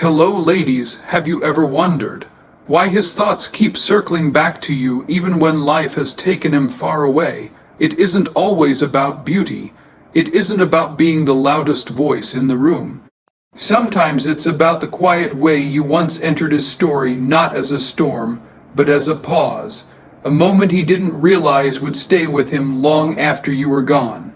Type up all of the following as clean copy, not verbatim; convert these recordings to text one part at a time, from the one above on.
Hello, ladies, have you ever wondered why his thoughts keep circling back to you even when life has taken him far away? It isn't always about beauty. It isn't about being the loudest voice in the room. Sometimes it's about the quiet way you once entered his story, not as a storm, but as a pause, a moment he didn't realize would stay with him long after you were gone.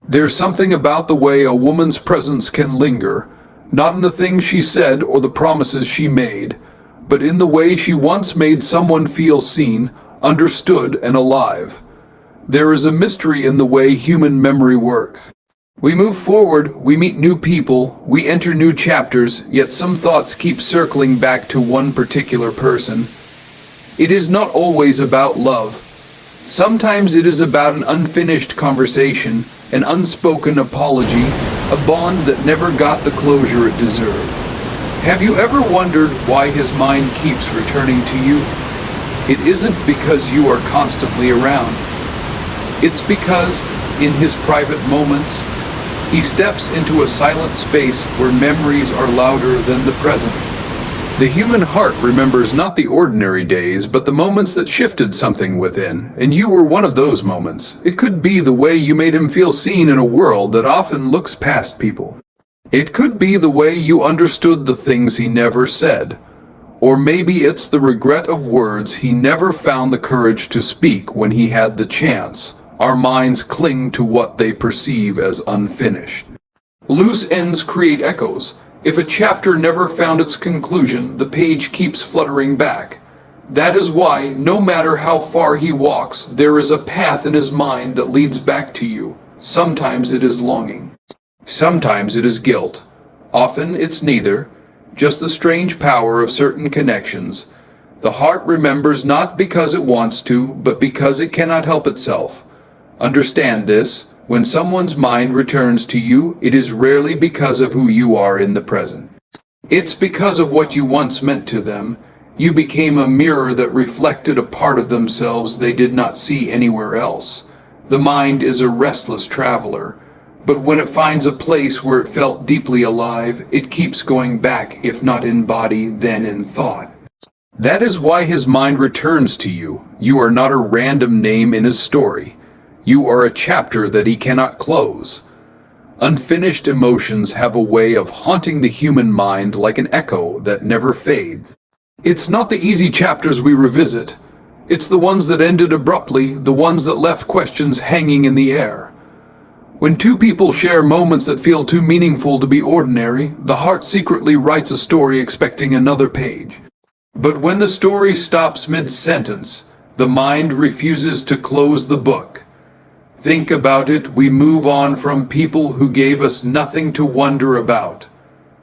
There's something about the way a woman's presence can linger, not in the things she said or the promises she made, but in the way she once made someone feel seen, understood, and alive. There is a mystery in the way human memory works. We move forward, we meet new people, we enter new chapters, yet some thoughts keep circling back to one particular person. It is not always about love. Sometimes it is about an unfinished conversation, an unspoken apology, a bond that never got the closure it deserved. Have you ever wondered why his mind keeps returning to you? It isn't because you are constantly around. It's because, in his private moments, he steps into a silent space where memories are louder than the present. The human heart remembers not the ordinary days, but the moments that shifted something within, and you were one of those moments. It could be the way you made him feel seen in a world that often looks past people. It could be the way you understood the things he never said. Or maybe it's the regret of words he never found the courage to speak when he had the chance. Our minds cling to what they perceive as unfinished. Loose ends create echoes. If a chapter never found its conclusion, the page keeps fluttering back. That is why, no matter how far he walks, there is a path in his mind that leads back to you. Sometimes it is longing. Sometimes it is guilt. Often it's neither, just the strange power of certain connections. The heart remembers not because it wants to, but because it cannot help itself. Understand this. When someone's mind returns to you, it is rarely because of who you are in the present. It's because of what you once meant to them. You became a mirror that reflected a part of themselves they did not see anywhere else. The mind is a restless traveler, but when it finds a place where it felt deeply alive, it keeps going back, if not in body, then in thought. That is why his mind returns to you. You are not a random name in his story. You are a chapter that he cannot close. Unfinished emotions have a way of haunting the human mind like an echo that never fades. It's not the easy chapters we revisit. It's the ones that ended abruptly, the ones that left questions hanging in the air. When two people share moments that feel too meaningful to be ordinary, the heart secretly writes a story expecting another page. But when the story stops mid-sentence, the mind refuses to close the book. Think about it, we move on from people who gave us nothing to wonder about.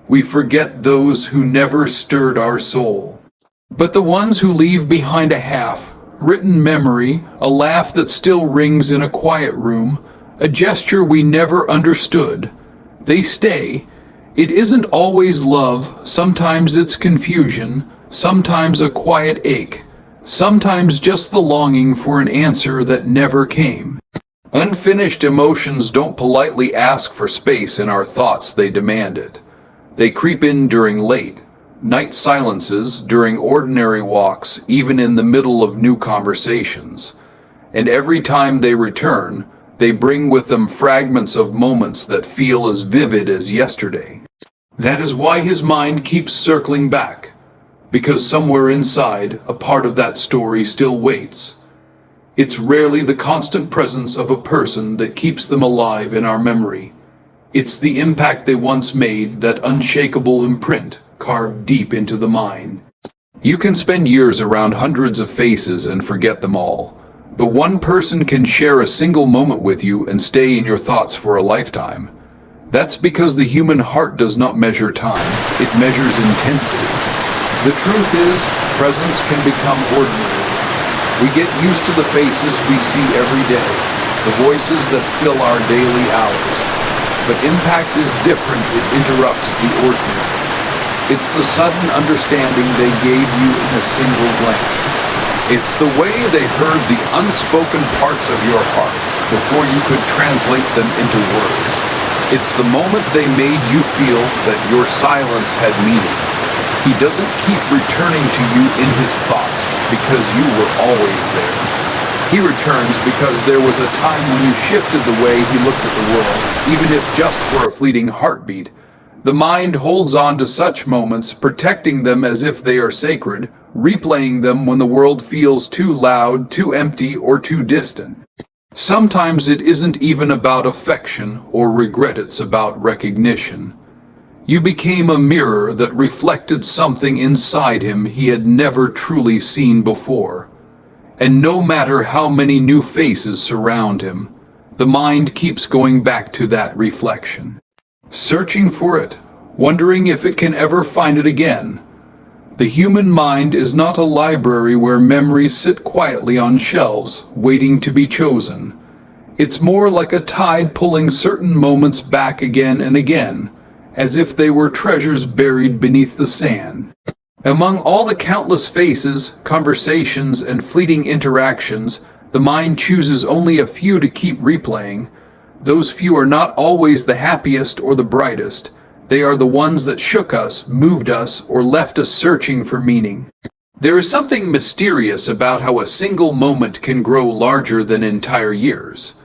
We forget those who never stirred our soul. But the ones who leave behind a half-written memory, a laugh that still rings in a quiet room, a gesture we never understood, they stay. It isn't always love, sometimes it's confusion, sometimes a quiet ache, sometimes just the longing for an answer that never came. Unfinished emotions don't politely ask for space in our thoughts, they demand it. They creep in during late night silences, during ordinary walks, even in the middle of new conversations. And every time they return, they bring with them fragments of moments that feel as vivid as yesterday. That is why his mind keeps circling back, because somewhere inside, a part of that story still waits. It's rarely the constant presence of a person that keeps them alive in our memory. It's the impact they once made, that unshakable imprint carved deep into the mind. You can spend years around hundreds of faces and forget them all, but one person can share a single moment with you and stay in your thoughts for a lifetime. That's because the human heart does not measure time, it measures intensity. The truth is, presence can become ordinary. We get used to the faces we see every day, the voices that fill our daily hours. But impact is different, it interrupts the ordinary. It's the sudden understanding they gave you in a single glance. It's the way they heard the unspoken parts of your heart before you could translate them into words. It's the moment they made you feel that your silence had meaning. He doesn't keep returning to you in his thoughts because you were always there. He returns because there was a time when you shifted the way he looked at the world, even if just for a fleeting heartbeat. The mind holds on to such moments, protecting them as if they are sacred, replaying them when the world feels too loud, too empty, or too distant. Sometimes it isn't even about affection or regret, it's about recognition. You became a mirror that reflected something inside him he had never truly seen before. And no matter how many new faces surround him, the mind keeps going back to that reflection, searching for it, wondering if it can ever find it again. The human mind is not a library where memories sit quietly on shelves, waiting to be chosen. It's more like a tide pulling certain moments back again and again, as if they were treasures buried beneath the sand. Among all the countless faces, conversations, and fleeting interactions, the mind chooses only a few to keep replaying. Those few are not always the happiest or the brightest. They are the ones that shook us, moved us, or left us searching for meaning. There is something mysterious about how a single moment can grow larger than entire years.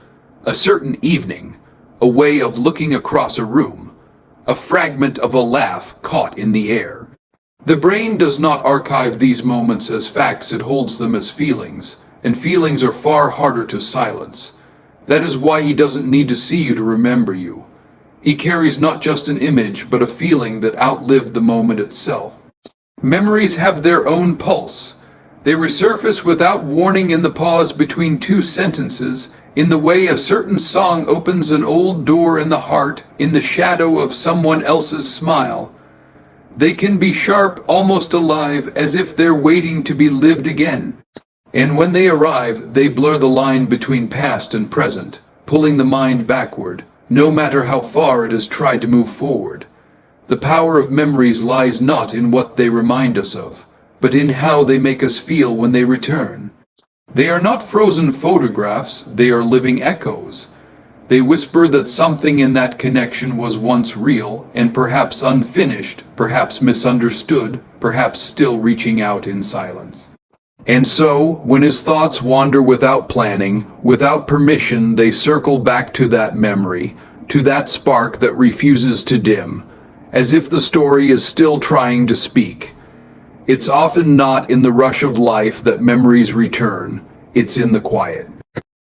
A certain evening, a way of looking across a room, a fragment of a laugh caught in the air. The brain does not archive these moments as facts, it holds them as feelings, and feelings are far harder to silence. That is why he doesn't need to see you to remember you. He carries not just an image, but a feeling that outlived the moment itself. Memories have their own pulse. They resurface without warning in the pause between two sentences, in the way a certain song opens an old door in the heart, in the shadow of someone else's smile. They can be sharp, almost alive, as if they're waiting to be lived again. And when they arrive, they blur the line between past and present, pulling the mind backward, no matter how far it has tried to move forward. The power of memories lies not in what they remind us of, but in how they make us feel when they return. They are not frozen photographs, they are living echoes. They whisper that something in that connection was once real, and perhaps unfinished, perhaps misunderstood, perhaps still reaching out in silence. And so, when his thoughts wander without planning, without permission, they circle back to that memory, to that spark that refuses to dim, as if the story is still trying to speak. It's often not in the rush of life that memories return, it's in the quiet.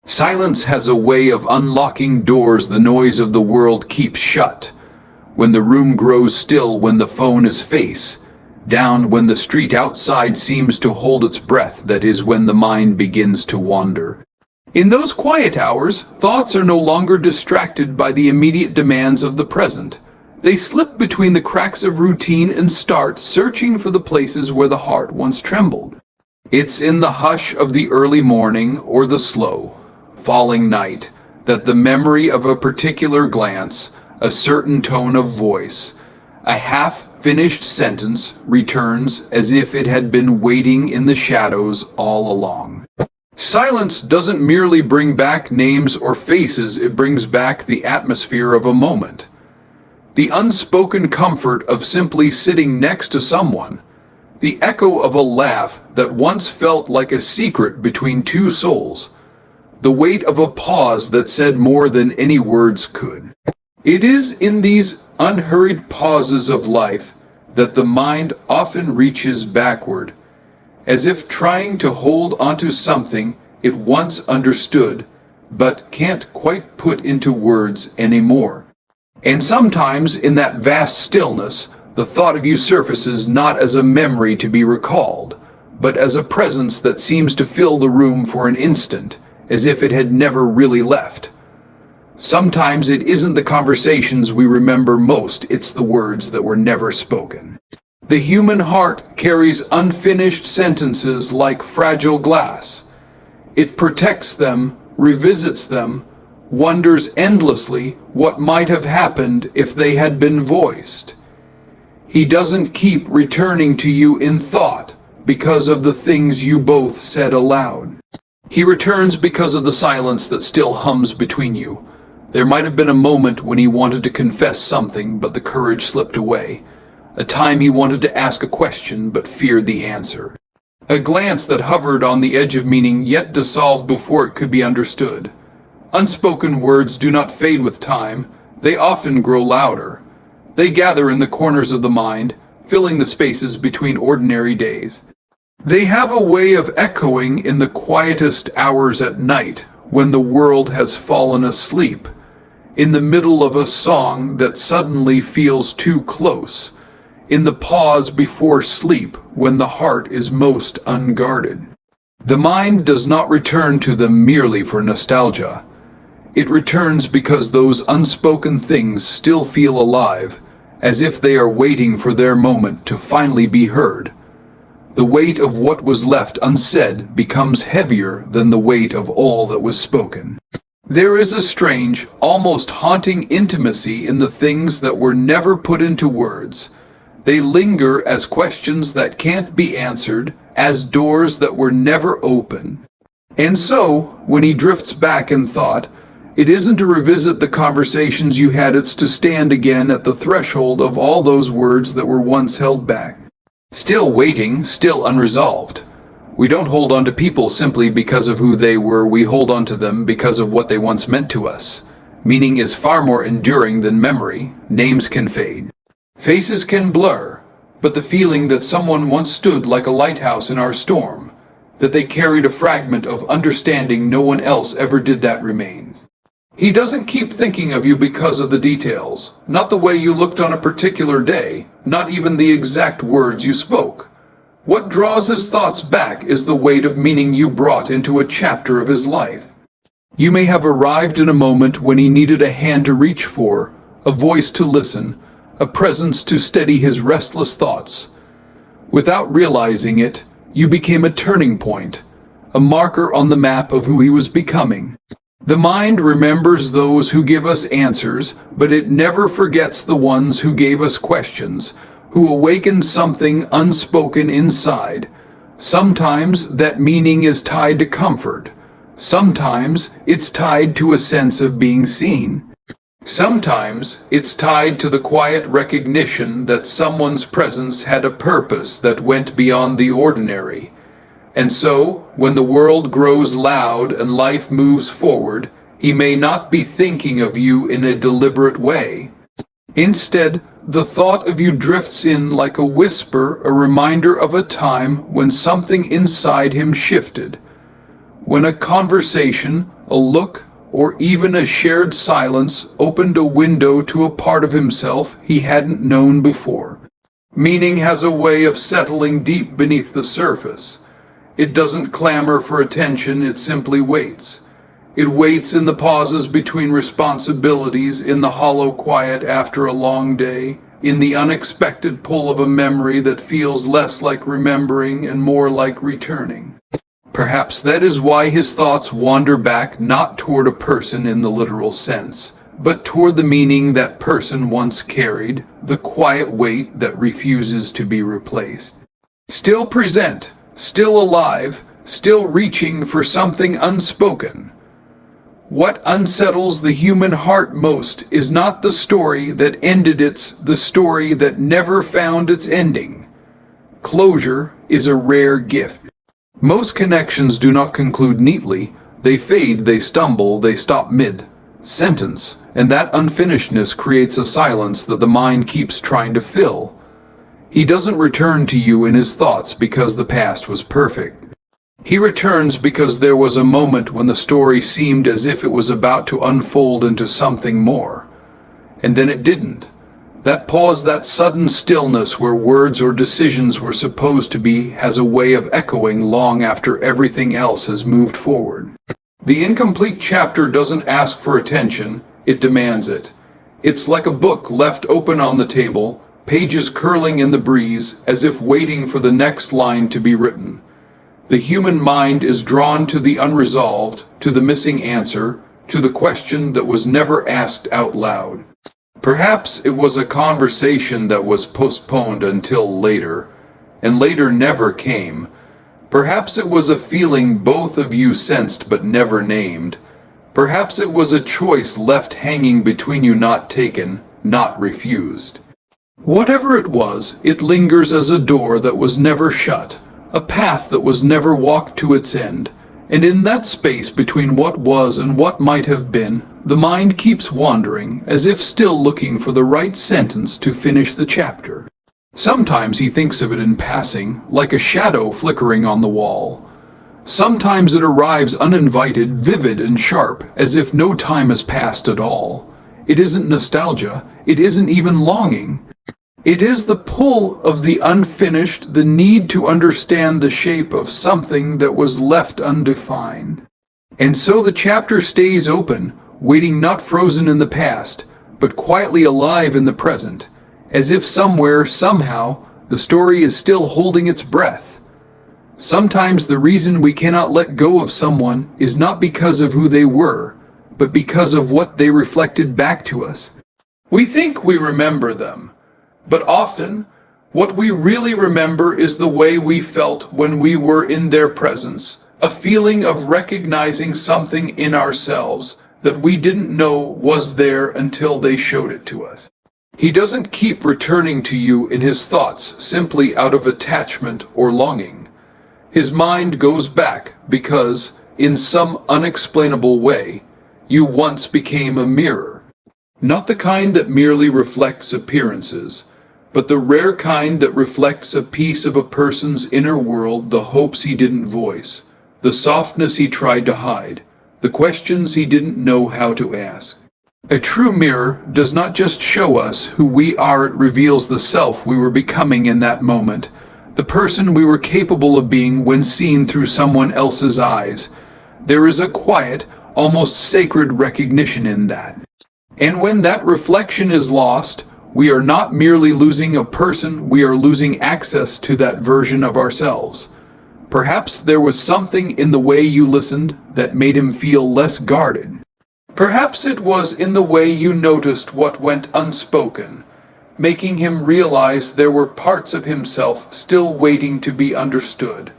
Silence has a way of unlocking doors the noise of the world keeps shut. When the room grows still, when the phone is face down, when the street outside seems to hold its breath, that is when the mind begins to wander. In those quiet hours, thoughts are no longer distracted by the immediate demands of the present. They slip between the cracks of routine and start searching for the places where the heart once trembled. It's in the hush of the early morning or the slow, falling night that the memory of a particular glance, a certain tone of voice, a half-finished sentence returns as if it had been waiting in the shadows all along. Silence doesn't merely bring back names or faces, it brings back the atmosphere of a moment. The unspoken comfort of simply sitting next to someone. The echo of a laugh that once felt like a secret between two souls. The weight of a pause that said more than any words could. It is in these unhurried pauses of life that the mind often reaches backward, as if trying to hold onto something it once understood, but can't quite put into words anymore. And sometimes in that vast stillness, the thought of you surfaces not as a memory to be recalled, but as a presence that seems to fill the room for an instant, as if it had never really left. Sometimes it isn't the conversations we remember most, it's the words that were never spoken. The human heart carries unfinished sentences like fragile glass. It protects them, revisits them, wonders endlessly what might have happened if they had been voiced. He doesn't keep returning to you in thought because of the things you both said aloud. He returns because of the silence that still hums between you. There might have been a moment when he wanted to confess something, but the courage slipped away. a time he wanted to ask a question but feared the answer, a glance that hovered on the edge of meaning yet dissolved before it could be understood. Unspoken words do not fade with time, they often grow louder. They gather in the corners of the mind, filling the spaces between ordinary days. They have a way of echoing in the quietest hours at night when the world has fallen asleep, in the middle of a song that suddenly feels too close, in the pause before sleep when the heart is most unguarded. The mind does not return to them merely for nostalgia. It returns because those unspoken things still feel alive, as if they are waiting for their moment to finally be heard. The weight of what was left unsaid becomes heavier than the weight of all that was spoken. There is a strange, almost haunting intimacy in the things that were never put into words. They linger as questions that can't be answered, as doors that were never open. And so, when he drifts back in thought, it isn't to revisit the conversations you had, it's to stand again at the threshold of all those words that were once held back. Still waiting, still unresolved. We don't hold on to people simply because of who they were, we hold on to them because of what they once meant to us. Meaning is far more enduring than memory. Names can fade. Faces can blur, but the feeling that someone once stood like a lighthouse in our storm, that they carried a fragment of understanding no one else ever did, that remains. He doesn't keep thinking of you because of the details, not the way you looked on a particular day, not even the exact words you spoke. What draws his thoughts back is the weight of meaning you brought into a chapter of his life. You may have arrived in a moment when he needed a hand to reach for, a voice to listen, a presence to steady his restless thoughts. Without realizing it, you became a turning point, a marker on the map of who he was becoming. The mind remembers those who give us answers, but it never forgets the ones who gave us questions, who awakened something unspoken inside. Sometimes that meaning is tied to comfort. Sometimes it's tied to a sense of being seen. Sometimes it's tied to the quiet recognition that someone's presence had a purpose that went beyond the ordinary. And so, when the world grows loud and life moves forward, he may not be thinking of you in a deliberate way. Instead, the thought of you drifts in like a whisper, a reminder of a time when something inside him shifted. When a conversation, a look, or even a shared silence opened a window to a part of himself he hadn't known before. Meaning has a way of settling deep beneath the surface. It doesn't clamor for attention, it simply waits. It waits in the pauses between responsibilities, in the hollow quiet after a long day, in the unexpected pull of a memory that feels less like remembering and more like returning. Perhaps that is why his thoughts wander back not toward a person in the literal sense, but toward the meaning that person once carried, the quiet weight that refuses to be replaced. Still present, still alive, still reaching for something unspoken. What unsettles the human heart most is not the story that ended, it's the story that never found its ending. Closure is a rare gift. Most connections do not conclude neatly. They fade, they stumble, they stop mid-sentence, and that unfinishedness creates a silence that the mind keeps trying to fill. He doesn't return to you in his thoughts because the past was perfect. He returns because there was a moment when the story seemed as if it was about to unfold into something more. And then it didn't. That pause, that sudden stillness where words or decisions were supposed to be, has a way of echoing long after everything else has moved forward. The incomplete chapter doesn't ask for attention, it demands it. It's like a book left open on the table, pages curling in the breeze, as if waiting for the next line to be written. The human mind is drawn to the unresolved, to the missing answer, to the question that was never asked out loud. Perhaps it was a conversation that was postponed until later, and later never came. Perhaps it was a feeling both of you sensed but never named. Perhaps it was a choice left hanging between you, not taken, not refused. Whatever it was, it lingers as a door that was never shut, a path that was never walked to its end, and in that space between what was and what might have been, the mind keeps wandering, as if still looking for the right sentence to finish the chapter. Sometimes he thinks of it in passing, like a shadow flickering on the wall. Sometimes it arrives uninvited, vivid and sharp, as if no time has passed at all. It isn't nostalgia, it isn't even longing. It is the pull of the unfinished, the need to understand the shape of something that was left undefined. And so the chapter stays open, waiting, not frozen in the past, but quietly alive in the present, as if somewhere, somehow, the story is still holding its breath. Sometimes the reason we cannot let go of someone is not because of who they were, but because of what they reflected back to us. We think we remember them, but often, what we really remember is the way we felt when we were in their presence, a feeling of recognizing something in ourselves that we didn't know was there until they showed it to us. He doesn't keep returning to you in his thoughts simply out of attachment or longing. His mind goes back because, in some unexplainable way, you once became a mirror. Not the kind that merely reflects appearances, but the rare kind that reflects a piece of a person's inner world, the hopes he didn't voice, the softness he tried to hide, the questions he didn't know how to ask. A true mirror does not just show us who we are, it reveals the self we were becoming in that moment, the person we were capable of being when seen through someone else's eyes. There is a quiet, almost sacred recognition in that. And when that reflection is lost, we are not merely losing a person, we are losing access to that version of ourselves. Perhaps there was something in the way you listened that made him feel less guarded. Perhaps it was in the way you noticed what went unspoken, making him realize there were parts of himself still waiting to be understood.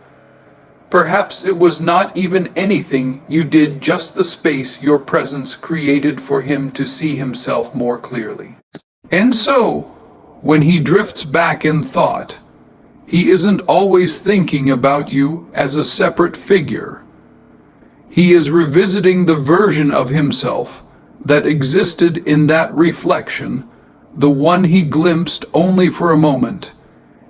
Perhaps it was not even anything you did, just the space your presence created for him to see himself more clearly. And so, when he drifts back in thought, he isn't always thinking about you as a separate figure. He is revisiting the version of himself that existed in that reflection, the one he glimpsed only for a moment,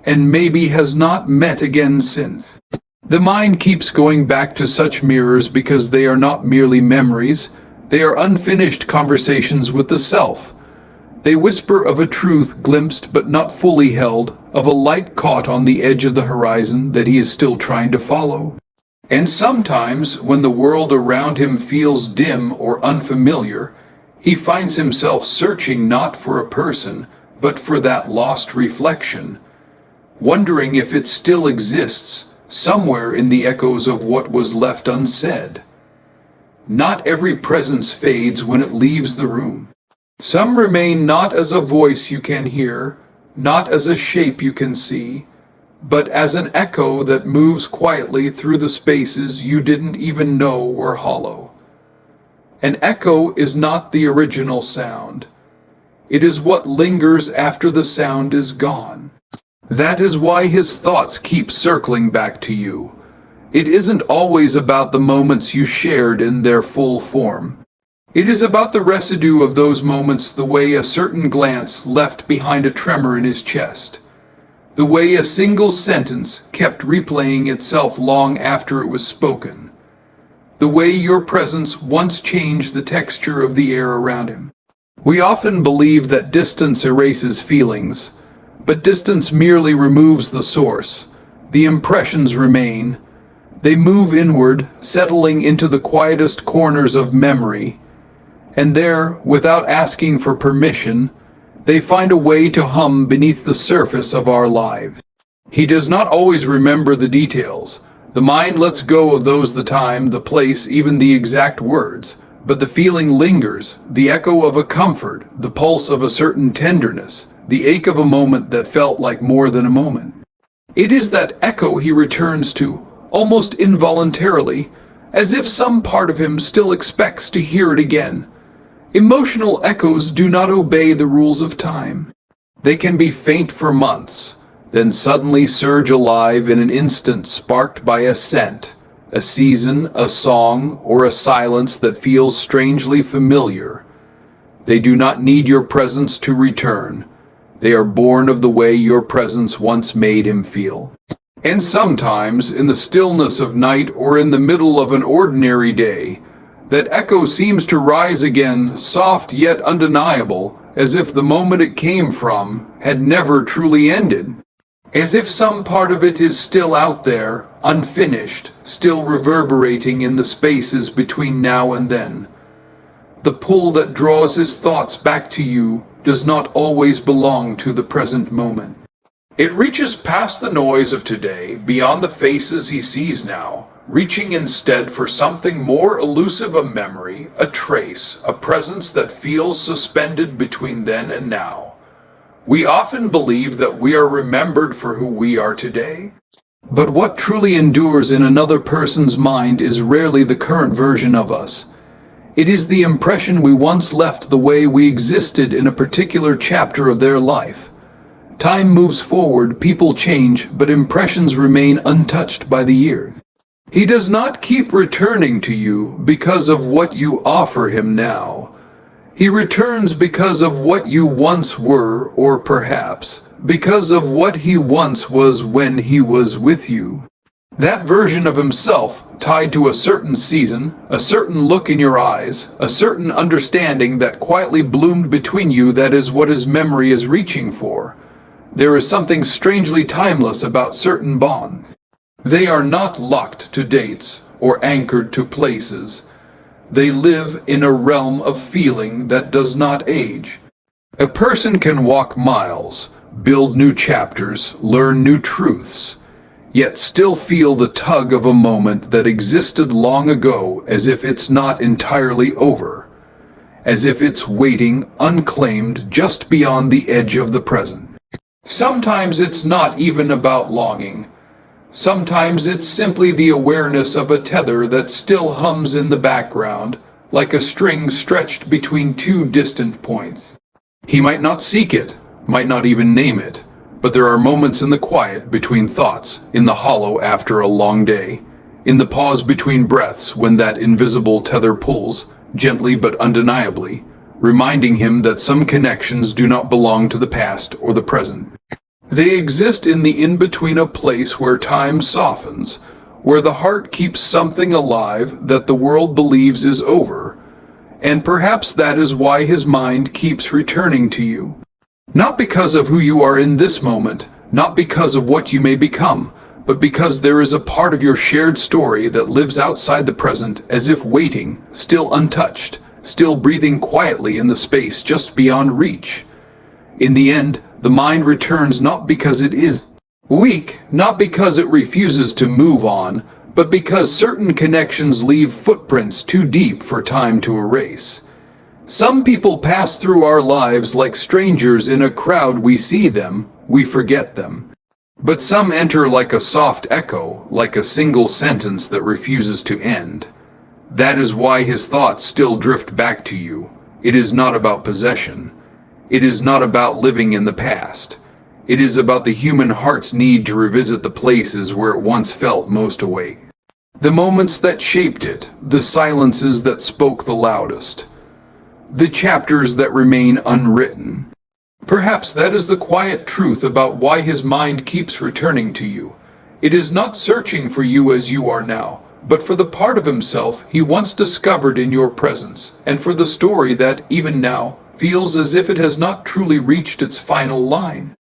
and maybe has not met again since. The mind keeps going back to such mirrors because they are not merely memories, they are unfinished conversations with the self. They whisper of a truth glimpsed but not fully held, of a light caught on the edge of the horizon that he is still trying to follow. And sometimes, when the world around him feels dim or unfamiliar, he finds himself searching not for a person, but for that lost reflection, wondering if it still exists, somewhere in the echoes of what was left unsaid. Not every presence fades when it leaves the room. Some remain not as a voice you can hear, not as a shape you can see, but as an echo that moves quietly through the spaces you didn't even know were hollow. An echo is not the original sound. It is what lingers after the sound is gone. That is why his thoughts keep circling back to you. It isn't always about the moments you shared in their full form. It is about the residue of those moments, the way a certain glance left behind a tremor in his chest, the way a single sentence kept replaying itself long after it was spoken, the way your presence once changed the texture of the air around him. We often believe that distance erases feelings, but distance merely removes the source. The impressions remain. They move inward, settling into the quietest corners of memory, and there, without asking for permission, they find a way to hum beneath the surface of our lives. He does not always remember the details. The mind lets go of those, the time, the place, even the exact words, but the feeling lingers, the echo of a comfort, the pulse of a certain tenderness, the ache of a moment that felt like more than a moment. It is that echo he returns to, almost involuntarily, as if some part of him still expects to hear it again. Emotional echoes do not obey the rules of time. They can be faint for months, then suddenly surge alive in an instant, sparked by a scent, a season, a song, or a silence that feels strangely familiar. They do not need your presence to return. They are born of the way your presence once made him feel. And sometimes, in the stillness of night or in the middle of an ordinary day, that echo seems to rise again, soft yet undeniable, as if the moment it came from had never truly ended. As if some part of it is still out there, unfinished, still reverberating in the spaces between now and then. The pull that draws his thoughts back to you does not always belong to the present moment. It reaches past the noise of today, beyond the faces he sees now, reaching instead for something more elusive, a memory, a trace, a presence that feels suspended between then and now. We often believe that we are remembered for who we are today, but what truly endures in another person's mind is rarely the current version of us. It is the impression we once left the way we existed in a particular chapter of their life. Time moves forward, people change, but impressions remain untouched by the years. He does not keep returning to you because of what you offer him now. He returns because of what you once were, or perhaps because of what he once was when he was with you. That version of himself, tied to a certain season, a certain look in your eyes, a certain understanding that quietly bloomed between you, that is what his memory is reaching for. There is something strangely timeless about certain bonds. They are not locked to dates or anchored to places. They live in a realm of feeling that does not age. A person can walk miles, build new chapters, learn new truths, yet still feel the tug of a moment that existed long ago, as if it's not entirely over, as if it's waiting unclaimed just beyond the edge of the present. Sometimes it's not even about longing. Sometimes it's simply the awareness of a tether that still hums in the background, like a string stretched between two distant points. He might not seek it, might not even name it, but there are moments in the quiet between thoughts, in the hollow after a long day, in the pause between breaths when that invisible tether pulls, gently but undeniably, reminding him that some connections do not belong to the past or the present. They exist in the in-between, a place where time softens, where the heart keeps something alive that the world believes is over, and perhaps that is why his mind keeps returning to you. Not because of who you are in this moment, not because of what you may become, but because there is a part of your shared story that lives outside the present, as if waiting, still untouched, still breathing quietly in the space just beyond reach. In the end, the mind returns not because it is weak, not because it refuses to move on, but because certain connections leave footprints too deep for time to erase. Some people pass through our lives like strangers in a crowd. We see them, we forget them. But some enter like a soft echo, like a single sentence that refuses to end. That is why his thoughts still drift back to you. It is not about possession. It is not about living in the past. It is about the human heart's need to revisit the places where it once felt most awake. The moments that shaped it, the silences that spoke the loudest, the chapters that remain unwritten. Perhaps that is the quiet truth about why his mind keeps returning to you. It is not searching for you as you are now, but for the part of himself he once discovered in your presence, and for the story that, even now, feels as if it has not truly reached its final line.